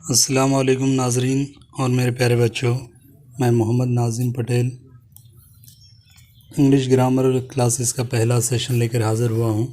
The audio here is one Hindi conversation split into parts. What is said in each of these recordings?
अस्सलाम वालेकुम नाज़रीन और मेरे प्यारे बच्चों, मैं Mohammad Nazim Patel English grammar classes का पहला सेशन लेकर हाज़िर हुआ हूँ।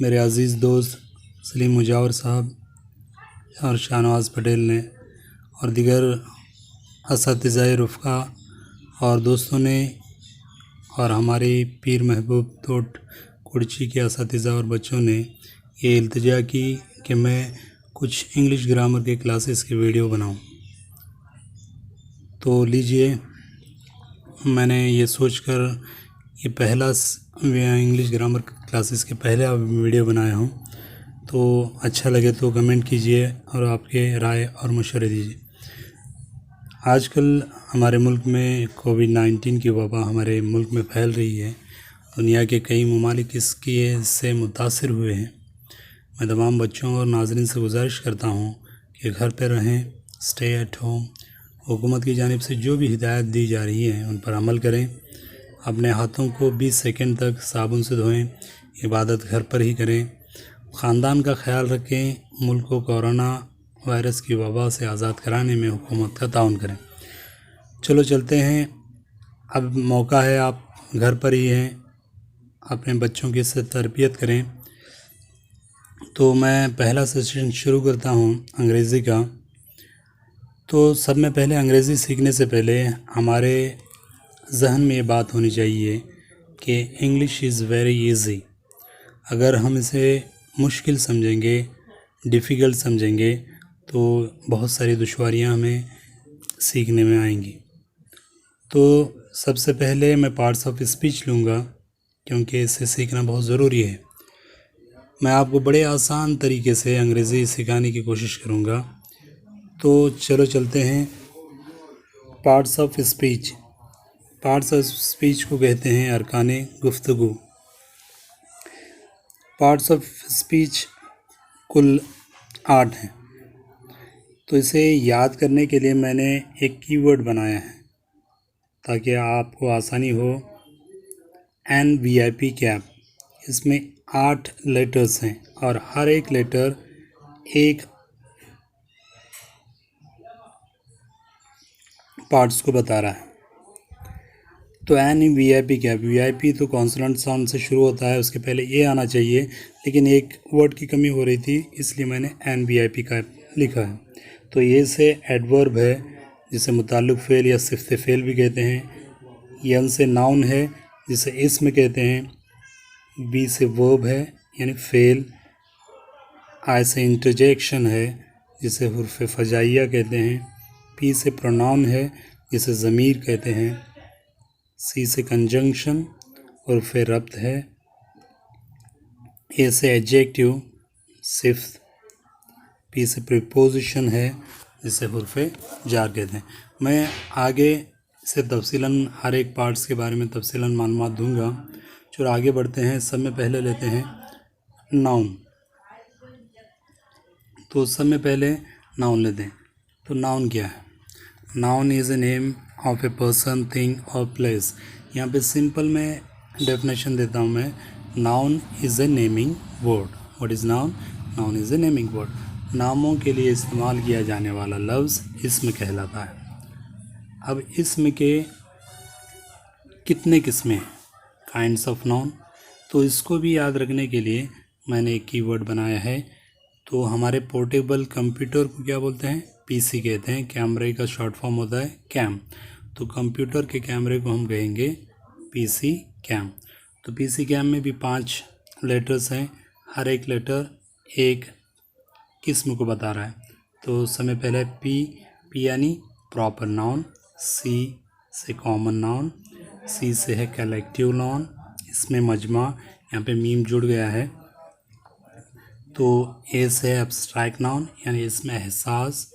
मेरे अज़ीज़ दोस्त सलीम मुजावर साहब और शाहनवाज़ पटेल ने और दिगर असातिज़ाए रुफ़क़ा और दोस्तों ने और हमारे पीर महबूब तोट कुर्ची के असातिज़ा और बच्चों ने ये इल्तिजा की कि मैं कुछ इंग्लिश ग्रामर के क्लासेस की वीडियो बनाऊं। तो लीजिए, मैंने ये सोचकर ये पहला इंग्लिश ग्रामर क्लासेस के पहले वीडियो बनाया हूं। तो अच्छा लगे तो कमेंट कीजिए और आपके राय और मशवरे दीजिए। आजकल हमारे मुल्क में कोविड-19 की वबा हमारे मुल्क में फैल रही है। दुनिया के कई ममालिक इससे मुतासिर हुए हैं। मैं तमाम बच्चों और नाज़रीन से गुजारिश करता हूँ कि घर पर रहें, स्टे एट होम। हुकूमत की जानिब से जो भी हिदायत दी जा रही है उन पर अमल करें। अपने हाथों को 20 सेकंड तक साबुन से धोएं। इबादत घर पर ही करें। ख़ानदान का ख्याल रखें। मुल्क को कोरोना वायरस की वबा से आज़ाद कराने में हुकूमत का ताउन करें। चलो चलते हैं। अब मौका है, आप घर पर ही हैं, अपने बच्चों की इससे तरबियत करें। तो मैं पहला सेशन शुरू करता हूँ अंग्रेज़ी का। तो सब में पहले अंग्रेज़ी सीखने से पहले हमारे जहन में ये बात होनी चाहिए कि इंग्लिश इज़ वेरी इजी। अगर हम इसे मुश्किल समझेंगे, डिफ़िकल्ट समझेंगे, तो बहुत सारी दुश्वारियाँ हमें सीखने में आएंगी। तो सबसे पहले मैं पार्ट्स ऑफ स्पीच लूँगा, क्योंकि इसे सीखना बहुत ज़रूरी है। मैं आपको बड़े आसान तरीके से अंग्रेज़ी सिखाने की कोशिश करूँगा। तो चलो चलते हैं। Parts of speech. Parts of speech को कहते हैं अरकाने गुफ्तगू। पार्ट्स ऑफ स्पीच कुल 8 हैं। तो इसे याद करने के लिए मैंने एक कीवर्ड बनाया है ताकि आपको आसानी हो। NVIP cap. इसमें 8 लेटर्स हैं और हर एक लेटर एक पार्ट्स को बता रहा है। तो NVIP कैप। VIP तो कॉन्सोनेंट साउंड से शुरू होता है, उसके पहले ए आना चाहिए, लेकिन एक वर्ड की कमी हो रही थी, इसलिए मैंने NVIP कैप लिखा है। तो ये से एडवर्ब है, जिसे मुताल्लिक़ फ़ेल या सिफ़्त फ़ेल भी कहते हैं। यन से नाउन है, जिसे इसम कहते हैं। बी से वर्ब है, यानी फ़ेल। आई से इंटरजेक्शन है, जिसे हुर्फ़ फ़जाइया कहते हैं। पी से प्रोनाउन है, जिसे ज़मीर कहते हैं। सी से कंजंक्शन हुर्फ़ रब्त है। ए से एडजेक्टिव सिफ़्त। पी से प्रीपोजिशन है, जिसे हुर्फ़ जार कहते हैं। मैं आगे से तफसीलन हर एक पार्ट्स के बारे में तफसीलन मालूमात दूंगा। चलो आगे बढ़ते हैं। सब में पहले लेते हैं नाउन। तो सब में पहले नाउन लेते हैं। तो नाउन क्या है? Noun is a name of a person, thing और प्लेस। यहाँ पे सिंपल में डेफिनेशन देता हूँ मैं। Noun is a naming word. What is noun? Noun is a naming word. नामों के लिए इस्तेमाल किया जाने वाला लफ्ज़ इस्म कहलाता है। अब इस्म के कितने किस्में हैं? Kinds of noun. तो इसको भी याद रखने के लिए मैंने एक कीवर्ड बनाया है। तो हमारे पोर्टेबल कंप्यूटर को क्या बोलते हैं? PC कहते हैं। कैमरे का शॉर्ट फॉर्म होता है कैम। तो कंप्यूटर के कैमरे को हम कहेंगे PC कैम। तो PC कैम में भी 5 लेटर्स हैं। हर एक लेटर एक किस्म को बता रहा है। तो समय पहले P यानी प्रॉपर नाउन। C से कॉमन नाउन। C से है कलेक्टिव नाउन, इसमें मजमा, यहाँ पे मीम जुड़ गया है। तो A से एब्स्ट्रैक्ट नाउन, यानी इसमें एहसास।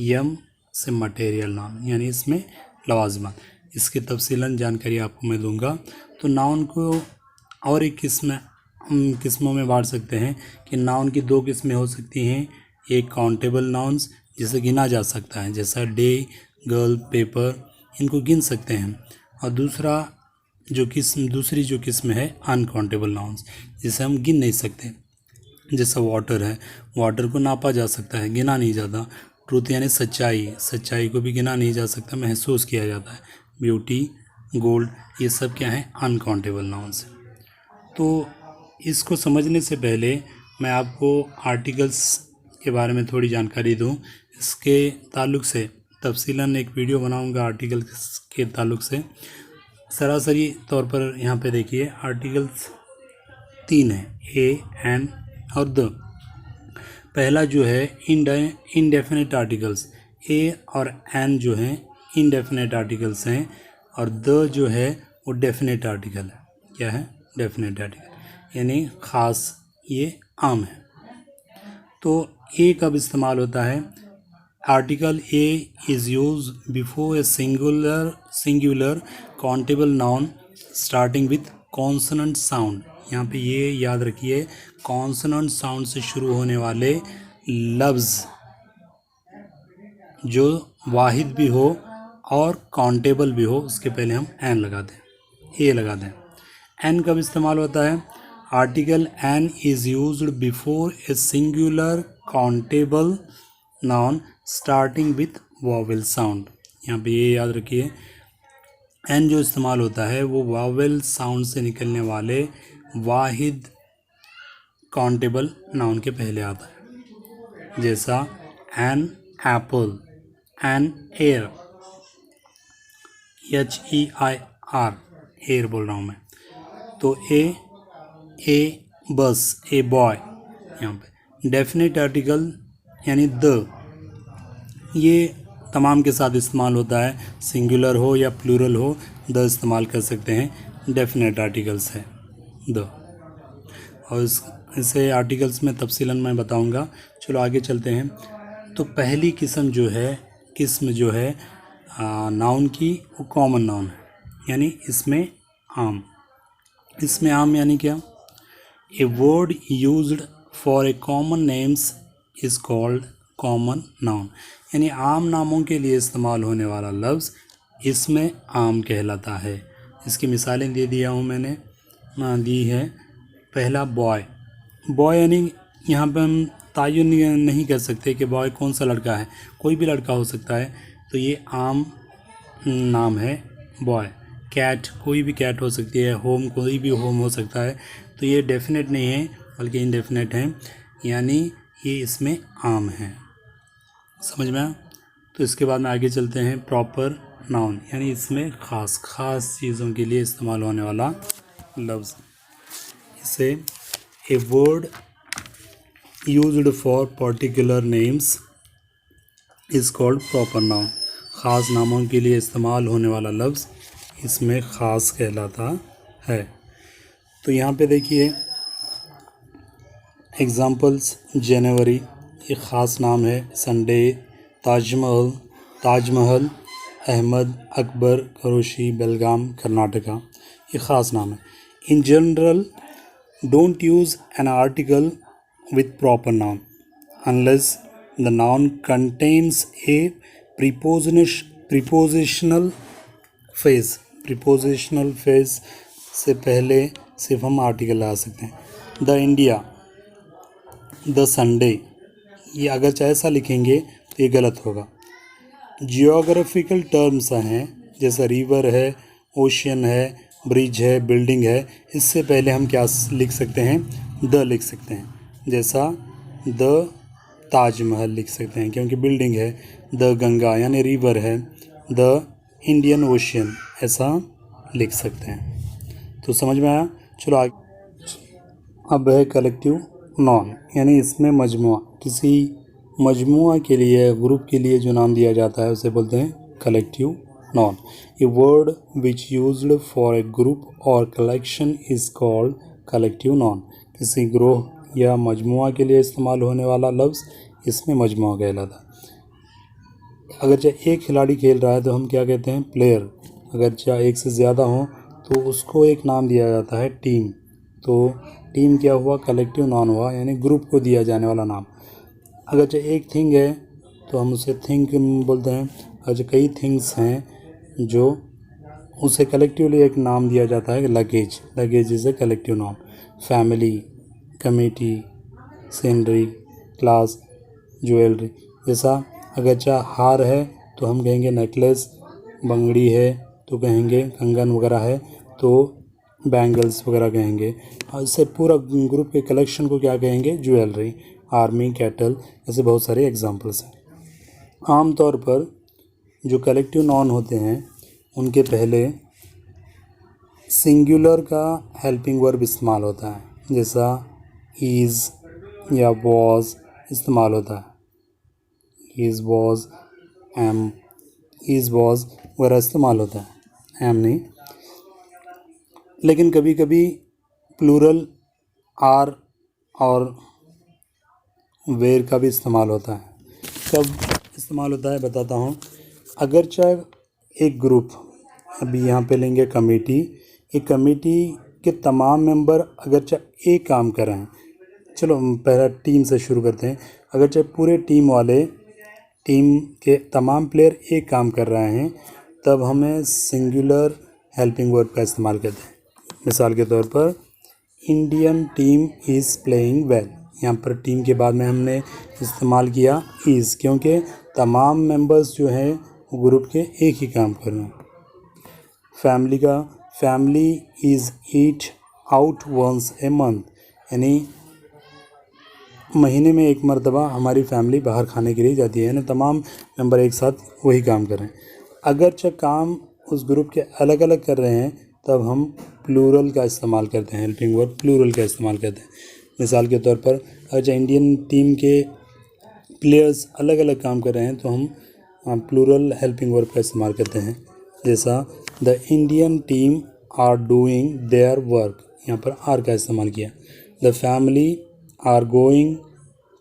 M से मटेरियल नाउन, यानी इसमें लवाज़िमात। इसकी तफसीलन जानकारी आपको मैं दूंगा। तो नाउन को और एक किस्मों में बांट सकते हैं कि नाउन की 2 किस्में हो सकती हैं। एक काउंटेबल नाउन्स, जिसे गिना जा सकता है, जैसा डे, गर्ल, पेपर, इनको गिन सकते हैं। और दूसरी जो किस्म है अनकाउंटेबल नाउन्स, जिसे हम गिन नहीं सकते। जैसा वाटर है, वाटर को नापा जा सकता है, गिना नहीं जाता। ट्रूथ यानी सच्चाई, सच्चाई को भी गिना नहीं जा सकता, महसूस किया जाता है। ब्यूटी, गोल्ड, ये सब क्या है, अनकाउंटेबल नाउन्स। तो इसको समझने से पहले मैं आपको आर्टिकल्स के बारे में थोड़ी जानकारी दूं। इसके ताल्लुक़ से तफसीलन एक वीडियो बनाऊंगा आर्टिकल्स के ताल्लुक़ से। सरासरी तौर पर यहाँ पे देखिए, आर्टिकल्स 3 है, ए, एन और द। पहला जो है इनडेफिनेट आर्टिकल्स, ए और एन जो हैं इनडेफिनेट आर्टिकल्स हैं, और द जो है वो डेफिनेट आर्टिकल है। क्या है? डेफिनेट आर्टिकल, यानी ख़ास, ये आम है। तो ए कब इस्तेमाल होता है? Article A is use before a singular countable noun starting with consonant sound. यहाँ पे ये याद रखिए, कॉन्सोनेंट साउंड से शुरू होने वाले लफ्ज़ जो वाहिद भी हो और काउंटेबल भी हो, उसके पहले हम एन लगा दें, ए लगा दें। एन कब इस्तेमाल होता है? Article an is used before a singular countable noun starting with vowel sound. यहाँ पे ये याद रखिए, एन जो इस्तेमाल होता है वो वॉवेल साउंड से निकलने वाले वाहिद काउंटेबल नाउन के पहले आता है। जैसा an apple, an air, HEIR, air बोल रहा हूँ मैं। तो ए बस, ए बॉय। यहाँ पे डेफिनेट आर्टिकल यानी द, ये तमाम के साथ इस्तेमाल होता है, सिंगुलर हो या प्लूरल हो, द इस्तेमाल कर सकते हैं। डेफिनेट आर्टिकल्स है द, और इसे आर्टिकल्स में तफसीलन मैं बताऊंगा। चलो आगे चलते हैं। तो पहली किस्म जो है नाउन की, वो कॉमन नाउन है, यानी इसमें आम। इसमें आम यानी क्या? A word used for A common names is called common noun, यानी आम नामों के लिए इस्तेमाल होने वाला लफ्ज़ इसमें आम कहलाता है। इसकी मिसालें दे दिया हूँ मैंने, दी है। पहला बॉय, बॉय यानी यहाँ पे हम तयन नहीं कर सकते कि बॉय कौन सा लड़का है, कोई भी लड़का हो सकता है, तो ये आम नाम है बॉय। कैट, कोई भी कैट हो सकती है। होम, कोई भी होम हो सकता है। तो ये डेफिनेट नहीं है बल्कि इनडेफिनेट है, यानी ये इसमें आम है। समझ में आया? तो इसके बाद में आगे चलते हैं। प्रॉपर नाउन यानी इसमें ख़ास चीज़ों के लिए इस्तेमाल होने वाला लफ्ज़। इसे a word used for particular names is called proper noun. ख़ास नामों के लिए इस्तेमाल होने वाला लफ्ज़ इसमें ख़ास कहलाता है। तो यहाँ पे देखिए एग्ज़ाम्पल्स। जनवरी, ये ख़ास नाम है। संडे, ताजमहल, अहमद, अकबर, खरोशी, बेलगाम, कर्नाटका, ये ख़ास नाम है। In general don't use an article with proper noun unless the noun contains A prepositional phase. Prepositional phase से पहले सिर्फ हम आर्टिकल लगा सकते हैं। द इंडिया, द संडे, ये अगर चाहे ऐसा लिखेंगे तो ये गलत होगा। जियोग्राफिकल टर्म्स हैं, जैसा रिवर है, ओशियन है, ब्रिज है, बिल्डिंग है, इससे पहले हम क्या लिख सकते हैं? द लिख सकते हैं। जैसा द ताजमहल लिख सकते हैं क्योंकि बिल्डिंग है। द गंगा यानी रिवर है। द इंडियन ओशियन, ऐसा लिख सकते हैं। तो समझ में आया? चलो आगे। अब है कलेक्टिव नाउन, यानी इसमें मजमुआ, किसी मजमुआ के लिए, ग्रुप के लिए जो नाम दिया जाता है उसे बोलते हैं collective noun. A word which used for a group or collection is called collective noun. किसी ग्रोह या मजमुआ के लिए इस्तेमाल होने वाला लफ्ज़ इसमें मजमुआ कहलाता है। अगर चाहे एक खिलाड़ी खेल रहा है तो हम क्या कहते हैं? प्लेयर। अगर चाहे एक से ज़्यादा हो तो उसको एक नाम दिया जाता है टीम। तो टीम क्या हुआ? कलेक्टिव नाउन हुआ, यानी ग्रुप को दिया जाने वाला नाम। अगर चाहे एक थिंग है तो हम उसे थिंक बोलते हैं। अगर कई थिंग्स हैं जो उसे कलेक्टिवली एक नाम दिया जाता है luggage. Luggage is a collective noun. Family, committee, scenery, class, jewellery. जैसा अगरचा हार है तो हम कहेंगे नेकलेस, बंगड़ी है तो कहेंगे कंगन वगैरह है तो बैंगल्स वगैरह कहेंगे। और इससे पूरा ग्रुप के कलेक्शन को क्या कहेंगे? ज्वेलरी। आर्मी, कैटल, ऐसे बहुत सारे एग्जांपल्स हैं। आमतौर पर जो कलेक्टिव नाउन होते हैं उनके पहले सिंगुलर का हेल्पिंग वर्ब इस्तेमाल होता है, जैसा इज़ या वॉज इस्तेमाल होता है। Is, was, am, is, was वगैरह इस्तेमाल होता है, एम नहीं। लेकिन कभी कभी प्लूरल आर और वेयर का भी इस्तेमाल होता है। कब इस्तेमाल होता है बताता हूँ। अगर चाहे एक ग्रुप, अभी यहाँ पे लेंगे कमेटी, एक कमेटी के तमाम मेंबर अगर चाहे एक काम कर रहे हैं, चलो हम पहला टीम से शुरू करते हैं। अगर चाहे पूरे टीम वाले, टीम के तमाम प्लेयर एक काम कर रहे हैं, तब हमें सिंगुलर हेल्पिंग वर्ब का इस्तेमाल करते हैं। मिसाल के तौर पर Indian team is playing well, यहाँ पर टीम के बाद में हमने इस्तेमाल किया इज़, क्योंकि तमाम मेंबर्स जो हैं वो ग्रुप के एक ही काम कर रहे हैं। फैमिली का, family is eat out once a month, यानी महीने में एक मरतबा हमारी फैमिली बाहर खाने के लिए जाती है, यानी तमाम मेंबर एक साथ वही काम कर रहे हैं। अगर चाहे काम उस ग्रुप के अलग अलग कर रहे हैं तब हम प्लूरल का इस्तेमाल करते हैं, हेल्पिंग वर्ब प्लूरल का इस्तेमाल करते हैं। मिसाल के तौर पर अगर चाहे इंडियन टीम के प्लेयर्स अलग अलग काम कर रहे हैं तो हम प्लूरल हेल्पिंग वर्ब का इस्तेमाल करते हैं। जैसा the Indian team are doing their work, यहाँ पर आर का इस्तेमाल किया। The family are going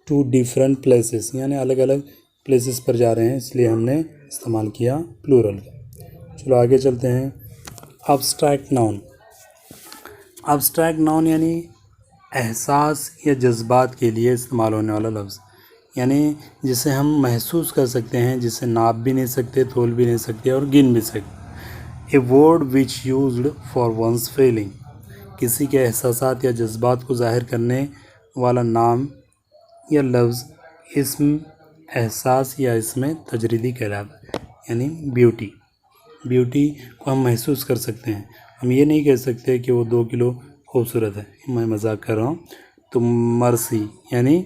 to different places, यानी अलग अलग प्लेसेस पर जा रहे हैं, इसलिए हमने इस्तेमाल किया प्लूरल का। चलो आगे चलते हैं। Abstract noun. अब्स्ट्रैक्ट नाउन यानी एहसास या जज्बात के लिए इस्तेमाल होने वाला लफ्ज़, यानी जिसे हम महसूस कर सकते हैं, जिसे नाप भी नहीं सकते, तोल भी नहीं सकते और गिन भी सकते। A word which used for one's feeling, किसी के एहसासात या जज्बात को जाहिर करने वाला नाम या लफ्ज़ इसम, एहसास या इसमें तजरीदी कहलाता है। यानी ब्यूटी, ब्यूटी को हम महसूस कर सकते हैं। हम ये नहीं कह सकते कि वो 2 किलो खूबसूरत है, मैं मजाक कर रहा हूँ। तो मर्सी, यानी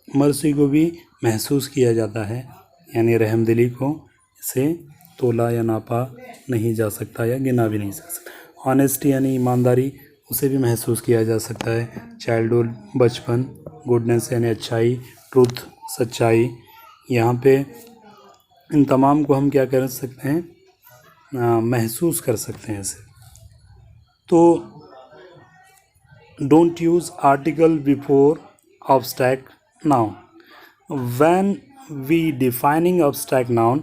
मर्सी को भी महसूस किया जाता है, यानी रहमदिली को इसे तोला या नापा नहीं जा सकता या गिना भी नहीं जा सकता। ऑनेस्टी यानी ईमानदारी, उसे भी महसूस किया जा सकता है। चाइल्डहुड, बचपन। गुडनेस यानी अच्छाई, ट्रूथ, सच्चाई। यहाँ पे इन तमाम को हम क्या कर सकते हैं? महसूस कर सकते हैं इसे। तो don't use article before abstract noun. When we defining abstract noun,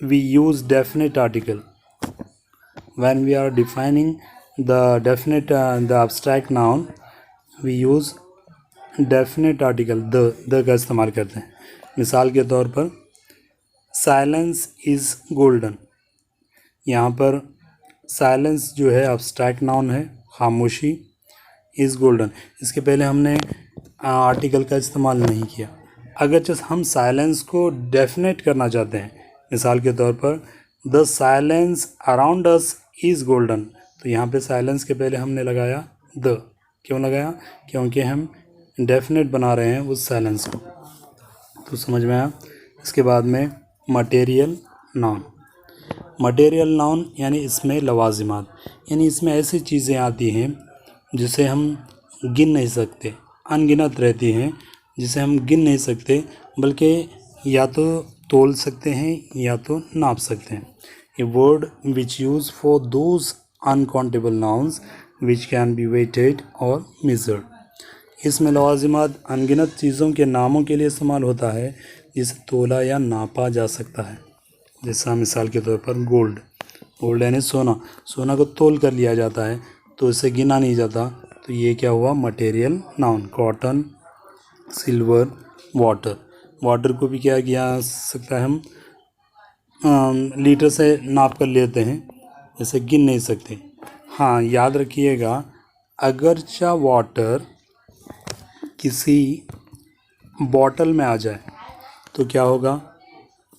we use definite article. When we are defining the abstract noun, we use definite article the का इस्तेमाल करते हैं। मिसाल के तौर पर साइलेंस इज़ गोल्डन, यहाँ पर साइलेंस जो है abstract noun है, खामोशी। इज़ गोल्डन, इसके पहले हमने आर्टिकल का इस्तेमाल नहीं किया। अगर जस्ट हम साइलेंस को डेफिनेट करना चाहते हैं, मिसाल के तौर पर the silence around us is golden, तो यहाँ पे साइलेंस के पहले हमने लगाया द। क्यों लगाया? क्योंकि हम डेफिनेट बना रहे हैं उस साइलेंस को। तो समझ में आया। इसके बाद में मटेरियल नाउन। मटेरियल नाउन यानी इसमें लवाजिमात, यानी इसमें ऐसी चीज़ें आती हैं जिसे हम गिन नहीं सकते, अनगिनत रहती हैं जिसे हम गिन नहीं सकते, बल्कि या तो तोल सकते हैं या तो नाप सकते हैं। A word which use for those uncountable nouns which can be weighted और मेजर्ड, इसमें लवाजिमात अनगिनत चीज़ों के नामों के लिए इस्तेमाल होता है जिसे तोला या नापा जा सकता है। जैसा मिसाल के तौर पर गोल्ड, गोल्ड यानी सोना, सोना को तोल कर लिया जाता है तो इसे गिना नहीं जाता, तो ये क्या हुआ? Material noun. Cotton, silver, water, water को भी क्या किया सकता है? हम लीटर से नाप कर लेते हैं, इसे गिन नहीं सकते। हाँ, याद रखिएगा, अगरचा वाटर किसी बॉटल में आ जाए तो क्या होगा,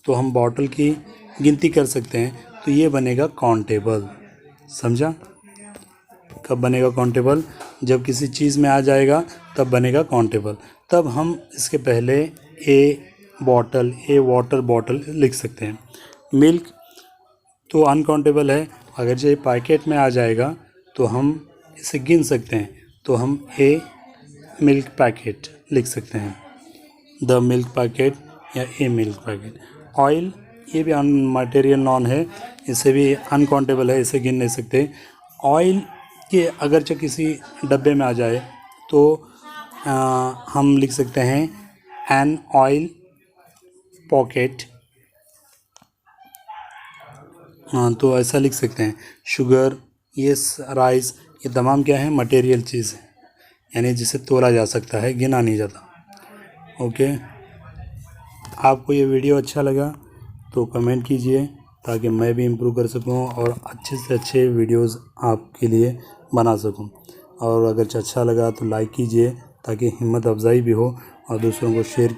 तो हम बॉटल की गिनती कर सकते हैं, तो ये बनेगा काउंटेबल। समझा? कब बनेगा काउंटेबल? जब किसी चीज़ में आ जाएगा तब बनेगा काउंटेबल। तब हम इसके पहले ए वाटर बॉटल लिख सकते हैं। मिल्क तो अनकाउंटेबल है, अगर ये पैकेट में आ जाएगा तो हम इसे गिन सकते हैं, तो हम ए मिल्क पैकेट लिख सकते हैं, द मिल्क पैकेट या ए मिल्क पैकेट। ऑयल ये भी अनमटेरियल नॉन है, इसे भी अनकाउंटेबल है, इसे गिन नहीं सकते। ऑयल के अगरचे किसी डब्बे में आ जाए तो हम लिख सकते हैं एन ऑयल पॉकेट। हाँ, तो ऐसा लिख सकते हैं। शुगर, ये राइस, ये तमाम क्या है, मटेरियल चीज़ है, यानी जिसे तोला जा सकता है, गिना नहीं जाता। ओके, आपको ये वीडियो अच्छा लगा तो कमेंट कीजिए ताकि मैं भी इम्प्रूव कर सकूं और अच्छे से अच्छे वीडियोस आपके लिए बना सकूं। और अगर अच्छा लगा तो लाइक कीजिए ताकि हिम्मत अफजाई भी हो, और दूसरों को शेयर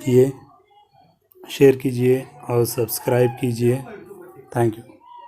कीजिए और सब्सक्राइब कीजिए। Thank you.